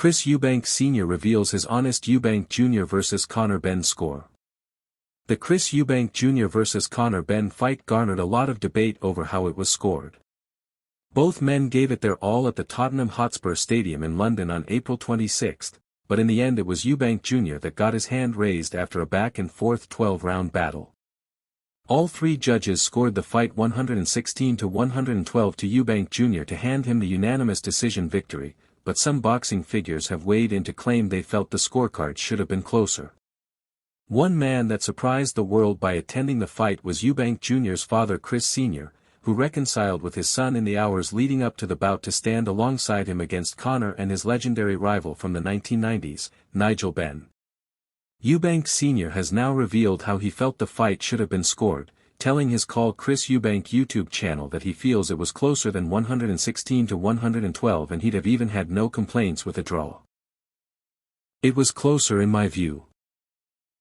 Chris Eubank Sr. reveals his honest Eubank Jr. vs. Conor Benn score. The Chris Eubank Jr. vs. Conor Benn fight garnered a lot of debate over how it was scored. Both men gave it their all at the Tottenham Hotspur Stadium in London on April 26, but in the end it was Eubank Jr. that got his hand raised after a back-and-forth 12-round battle. All three judges scored the fight 116 to 112 to Eubank Jr. to hand him the unanimous decision victory, but some boxing figures have weighed in to claim they felt the scorecard should have been closer. One man that surprised the world by attending the fight was Eubank Jr.'s father Chris Sr., who reconciled with his son in the hours leading up to the bout to stand alongside him against Conor and his legendary rival from the 1990s, Nigel Benn. Eubank Sr. has now revealed how he felt the fight should have been scored, telling his Call Chris Eubank YouTube channel that he feels it was closer than 116 to 112 and he'd have even had no complaints with a draw. It was closer in my view.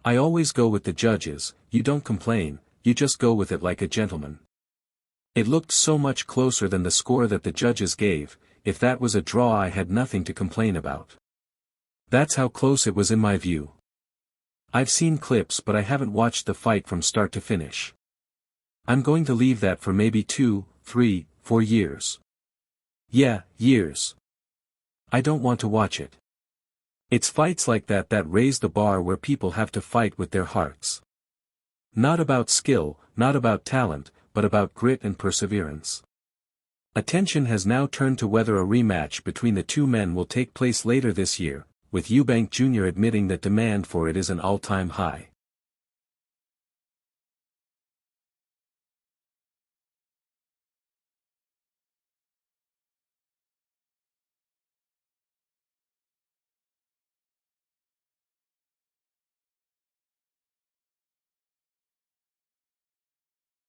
I always go with the judges, you don't complain, you just go with it like a gentleman. It looked so much closer than the score that the judges gave. If that was a draw I had nothing to complain about. That's how close it was in my view. I've seen clips but I haven't watched the fight from start to finish. I'm going to leave that for maybe 2, 3, 4 years. Yeah, years. I don't want to watch it. It's fights like that that raise the bar where people have to fight with their hearts. Not about skill, not about talent, but about grit and perseverance. Attention has now turned to whether a rematch between the two men will take place later this year, with Eubank Jr. admitting that demand for it is an all-time high.